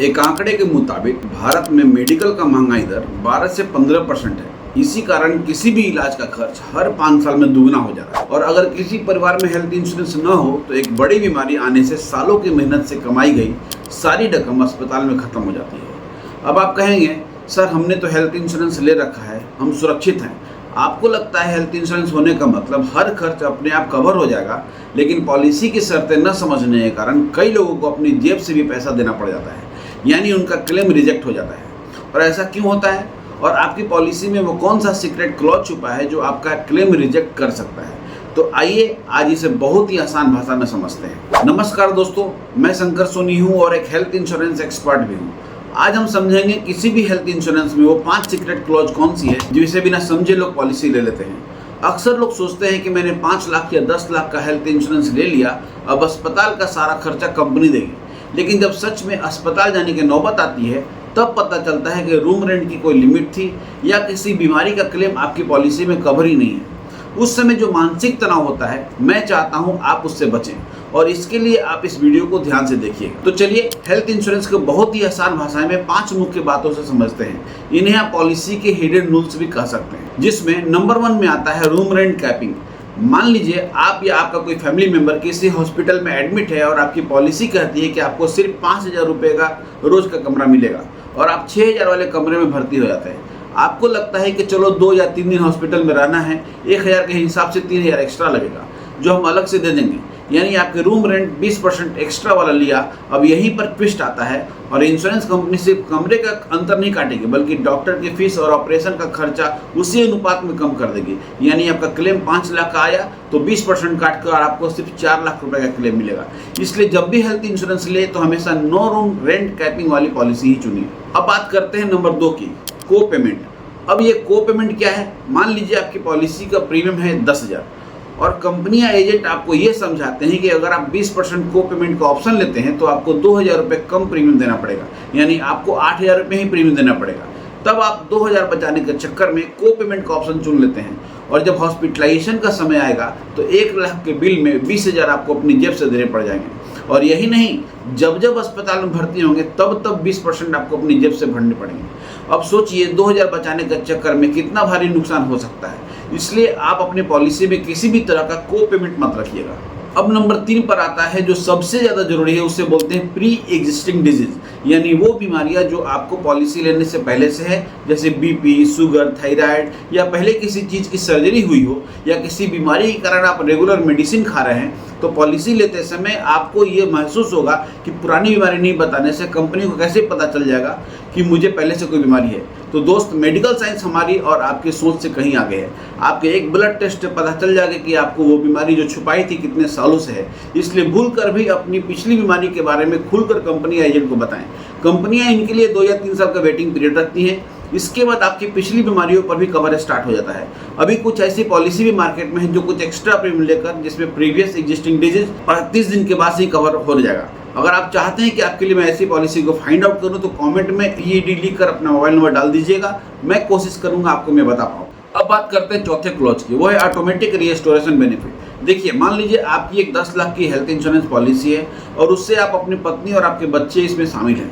एक आंकड़े के मुताबिक भारत में मेडिकल का महंगाई दर 12 से 15% है। इसी कारण किसी भी इलाज का खर्च हर 5 साल में दुगना हो जा रहा है। और अगर किसी परिवार में हेल्थ इंश्योरेंस न हो तो एक बड़ी बीमारी आने से सालों की मेहनत से कमाई गई सारी रकम अस्पताल में खत्म हो जाती है। अब आप कहेंगे, सर हमने तो हेल्थ इंश्योरेंस ले रखा है, हम सुरक्षित हैं। आपको लगता है हेल्थ इंश्योरेंस होने का मतलब हर खर्च अपने आप कवर हो जाएगा, लेकिन पॉलिसी की शर्तें न समझने के कारण कई लोगों को अपनी जेब से भी पैसा देना पड़ जाता है, यानी उनका क्लेम रिजेक्ट हो जाता है। और ऐसा क्यों होता है और आपकी पॉलिसी में वो कौन सा सीक्रेट क्लॉज छुपा है जो आपका क्लेम रिजेक्ट कर सकता है? तो आइए आज इसे बहुत ही आसान भाषा में समझते हैं। नमस्कार दोस्तों, मैं शंकर सोनी हूँ और एक हेल्थ इंश्योरेंस एक्सपर्ट भी हूँ। आज हम समझेंगे किसी भी हेल्थ इंश्योरेंस में वो 5 सीक्रेट क्लॉज कौन सी है जिसे बिना समझे लोग पॉलिसी ले लेते हैं। अक्सर लोग सोचते हैं कि मैंने 5 लाख या 10 लाख का हेल्थ इंश्योरेंस ले लिया, अब अस्पताल का सारा खर्चा कंपनी देगी। लेकिन जब सच में अस्पताल जाने की नौबत आती है तब पता चलता है कि रूम रेंट की कोई लिमिट थी या किसी बीमारी का क्लेम आपकी पॉलिसी में कवर ही नहीं है। उस समय जो मानसिक तनाव होता है, मैं चाहता हूं आप उससे बचें और इसके लिए आप इस वीडियो को ध्यान से देखिए। तो चलिए हेल्थ इंश्योरेंस को बहुत ही आसान भाषा में 5 मुख्य बातों से समझते हैं। इन्हें आप पॉलिसी के हिडन रूल्स भी कह सकते हैं, जिसमें नंबर 1 में आता है रूम रेंट कैपिंग। मान लीजिए आप या आपका कोई फैमिली मेंबर किसी हॉस्पिटल में एडमिट है और आपकी पॉलिसी कहती है कि आपको सिर्फ 5,000 रुपये का रोज का कमरा मिलेगा और आप 6,000 वाले कमरे में भर्ती हो जाते हैं। आपको लगता है कि चलो 2 या 3 दिन हॉस्पिटल में रहना है, 1,000 के हिसाब से 3,000 एक्स्ट्रा लगेगा जो हम अलग से दे देंगे, यानी आपके रूम रेंट 20% एक्स्ट्रा वाला लिया। अब यहीं पर ट्विस्ट आता है और इंश्योरेंस कंपनी सिर्फ कमरे का अंतर नहीं काटेगी बल्कि डॉक्टर की फीस और ऑपरेशन का खर्चा उसी अनुपात में कम कर देगी। यानी आपका क्लेम 5 लाख का आया तो 20% काट कर आपको सिर्फ 4 लाख रुपए का क्लेम मिलेगा। इसलिए जब भी हेल्थ इंश्योरेंस ले तो हमेशा नो रूम रेंट कैपिंग वाली पॉलिसी ही चुनिए। अब बात करते हैं नंबर 2 की, को पेमेंट। अब ये को पेमेंट क्या है? मान लीजिए आपकी पॉलिसी का प्रीमियम है 10,000 और कंपनी या एजेंट आपको ये समझाते हैं कि अगर आप 20% को पेमेंट का ऑप्शन लेते हैं तो आपको 2,000 रुपये कम प्रीमियम देना पड़ेगा, यानी आपको 8,000 रुपये ही प्रीमियम देना पड़ेगा। तब आप 2,000 बचाने के चक्कर में को पेमेंट का ऑप्शन चुन लेते हैं और जब हॉस्पिटलाइजेशन का समय आएगा तो 1 लाख के बिल में 20,000 आपको अपनी जेब से देने पड़ जाएंगे। और यही नहीं, जब जब अस्पताल में भर्ती होंगे तब 20% आपको अपनी जेब से भरने पड़ेंगे। अब सोचिए 2,000 बचाने के चक्कर में कितना भारी नुकसान हो सकता है। इसलिए आप अपनी पॉलिसी में किसी भी तरह का को पेमेंट मत रखिएगा। अब नंबर 3 पर आता है जो सबसे ज़्यादा जरूरी है, उसे बोलते हैं प्री एग्जिस्टिंग डिजीज, यानी वो बीमारियां जो आपको पॉलिसी लेने से पहले से है, जैसे बीपी, शुगर, थायराइड या पहले किसी चीज़ की सर्जरी हुई हो या किसी बीमारी के कारण आप रेगुलर मेडिसिन खा रहे हैं। तो पॉलिसी लेते समय आपको ये महसूस होगा कि पुरानी बीमारी नहीं बताने से कंपनी को कैसे पता चल जाएगा कि मुझे पहले से कोई बीमारी है। तो दोस्त, मेडिकल साइंस हमारी और आपकी सोच से कहीं आगे है। आपके एक ब्लड टेस्ट से पता चल जाएगा कि आपको वो बीमारी जो छुपाई थी कितने सालों से है। इसलिए भूल कर भी अपनी पिछली बीमारी के बारे में खुलकर कंपनी या एजेंट को बताएं। कंपनियां इनके लिए 2 या 3 साल का वेटिंग पीरियड रखती हैं। इसके बाद आपकी पिछली बीमारियों पर भी कवर स्टार्ट हो जाता है। अभी कुछ ऐसी पॉलिसी भी मार्केट में है जो कुछ एक्स्ट्रा प्रीमियम लेकर, जिसमें प्रीवियस एग्जिस्टिंग डिजीज 35 दिन के बाद ही कवर हो जाएगा। अगर आप चाहते हैं कि आपके लिए मैं ऐसी पॉलिसी को फाइंड आउट करूं तो कमेंट में ED लिख कर अपना मोबाइल नंबर डाल दीजिएगा, मैं कोशिश करूंगा आपको मैं बता पाऊँ। अब बात करते हैं चौथे क्लॉज की, वो है ऑटोमेटिक रिस्टोरेशन बेनिफिट। देखिए, मान लीजिए आपकी एक 10 लाख की हेल्थ इंश्योरेंस पॉलिसी है और उससे आप अपनी पत्नी और आपके बच्चे इसमें शामिल हैं।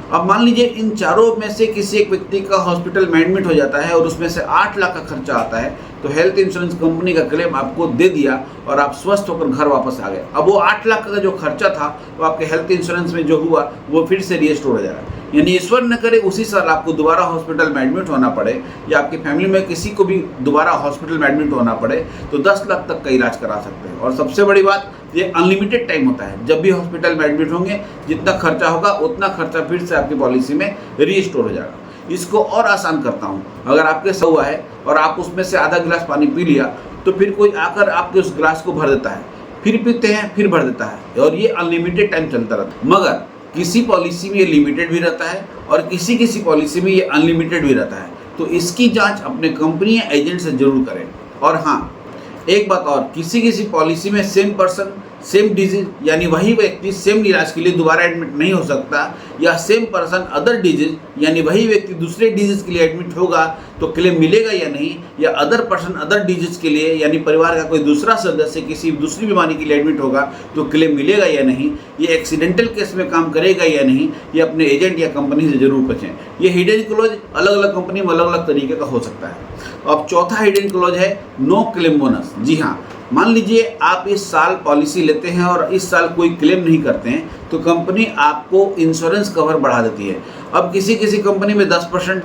अब मान लीजिए इन चारों में से किसी एक व्यक्ति का हॉस्पिटल में एडमिट हो जाता है और उसमें से 8 लाख का खर्चा आता है, तो हेल्थ इंश्योरेंस कंपनी का क्लेम आपको दे दिया और आप स्वस्थ होकर घर वापस आ गए। अब वो 8 लाख का जो खर्चा था वो आपके हेल्थ इंश्योरेंस में जो हुआ वो फिर से रिस्टोर हो जाएगा। यानी ईश्वर न करे उसी साल आपको दोबारा हॉस्पिटल में एडमिट होना पड़े या आपकी फैमिली में किसी को भी दोबारा हॉस्पिटल में एडमिट होना पड़े तो 10 लाख तक का इलाज करा सकते हैं। और सबसे बड़ी बात, ये अनलिमिटेड टाइम होता है। जब भी हॉस्पिटल में एडमिट होंगे जितना खर्चा होगा उतना खर्चा फिर से आपकी पॉलिसी में रिस्टोर हो जाएगा। इसको और आसान करता हूँ, अगर आपके साथ हुआ है और आप उसमें से आधा गिलास पानी पी लिया तो फिर कोई आकर आपके उस गिलास को भर देता है, फिर पीते हैं, फिर भर देता है और ये अनलिमिटेड टाइम चलता रहता है। मगर किसी पॉलिसी में ये लिमिटेड भी रहता है और किसी पॉलिसी में ये अनलिमिटेड भी रहता है। तो इसकी जांच अपने कंपनी या एजेंट से जरूर करें। और हाँ, एक बात और, किसी पॉलिसी में सेम पर्सन सेम डिजीज यानी वही व्यक्ति सेम इलाज के लिए दोबारा एडमिट नहीं हो सकता, या सेम पर्सन अदर डिजीज यानी वही व्यक्ति दूसरे डिजीज के लिए एडमिट होगा तो क्लेम मिलेगा या नहीं, या अदर पर्सन अदर डिजीज के लिए यानी परिवार का कोई दूसरा सदस्य किसी दूसरी बीमारी के लिए एडमिट होगा तो क्लेम मिलेगा या नहीं, ये एक्सीडेंटल केस में काम करेगा या नहीं, ये अपने एजेंट या कंपनी से जरूर पूछें। ये हिडन क्लॉज अलग अलग कंपनी में अलग अलग तरीके का हो सकता है। अब चौथा हिडन क्लॉज है नो क्लेम बोनस। जी हाँ, मान लीजिए आप इस साल पॉलिसी लेते हैं और इस साल कोई क्लेम नहीं करते हैं तो कंपनी आपको इंश्योरेंस कवर बढ़ा देती है। अब किसी किसी कंपनी में 10%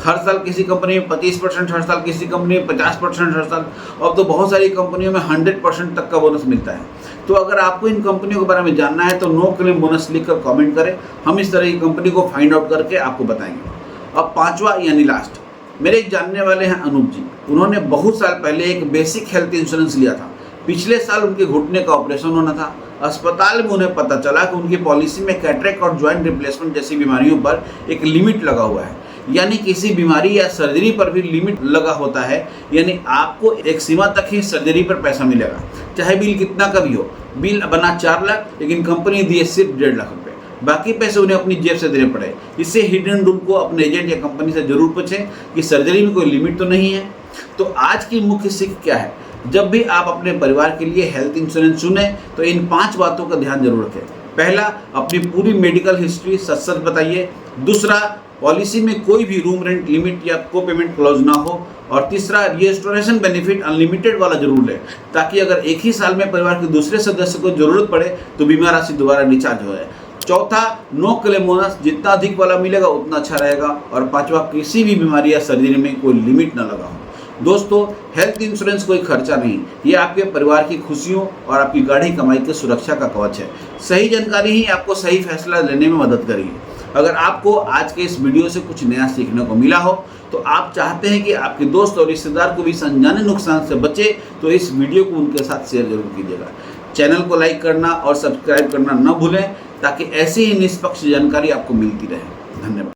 हर साल, किसी कंपनी में 25% हर साल, किसी कंपनी में 50% हर साल, अब तो बहुत सारी कंपनियों में 100% तक का बोनस मिलता है। तो अगर आपको इन कंपनियों के बारे में जानना है तो नो क्लेम बोनस लिखकर कमेंट करें, हम इस तरह की कंपनी को फाइंड आउट करके आपको बताएंगे। अब पांचवा यानी लास्ट, मेरे एक जानने वाले हैं अनूप जी, उन्होंने बहुत साल पहले एक बेसिक हेल्थ इंश्योरेंस लिया था। पिछले साल उनके घुटने का ऑपरेशन होना था। अस्पताल में उन्हें पता चला कि उनकी पॉलिसी में कैटरेक्ट और जॉइंट रिप्लेसमेंट जैसी बीमारियों पर एक लिमिट लगा हुआ है, यानी किसी बीमारी या सर्जरी पर भी लिमिट लगा होता है, यानी आपको एक सीमा तक ही सर्जरी पर पैसा मिलेगा, चाहे बिल कितना का भी हो। बिल बना 4 लाख लेकिन कंपनी दिए सिर्फ 1.5 लाख रुपए, बाकी पैसे उन्हें अपनी जेब से देने पड़े। इससे हिडन रूल को अपने एजेंट या कंपनी से जरूर पूछें कि सर्जरी में कोई लिमिट तो नहीं है। तो आज की मुख्य सीख क्या है? जब भी आप अपने परिवार के लिए हेल्थ इंश्योरेंस चुने तो इन 5 बातों का ध्यान जरूर रखें। पहला, अपनी पूरी मेडिकल हिस्ट्री सच सच बताइए। दूसरा, पॉलिसी में कोई भी रूम रेंट लिमिट या को पेमेंट क्लॉज ना हो। और तीसरा, रिस्टोरेशन बेनिफिट अनलिमिटेड वाला जरूर लें, ताकि अगर एक ही साल में परिवार के दूसरे सदस्य को जरूरत पड़े तो बीमा राशि दोबारा रिचार्ज हो जाए। चौथा, नो क्लेम बोनस, जितना अधिक वाला मिलेगा उतना अच्छा रहेगा। और पांचवा, किसी भी बीमारी या सर्जरी में कोई लिमिट ना लगा हो। दोस्तों, हेल्थ इंश्योरेंस कोई खर्चा नहीं, ये आपके परिवार की खुशियों और आपकी गाढ़ी कमाई की सुरक्षा का कवच है। सही जानकारी ही आपको सही फैसला लेने में मदद करेगी। अगर आपको आज के इस वीडियो से कुछ नया सीखने को मिला हो तो आप चाहते हैं कि आपके दोस्त और रिश्तेदार को भी अनजाने नुकसान से बचे, तो इस वीडियो को उनके साथ शेयर जरूर कीजिएगा। चैनल को लाइक करना और सब्सक्राइब करना न भूलें, ताकि ऐसी ही निष्पक्ष जानकारी आपको मिलती रहे। धन्यवाद।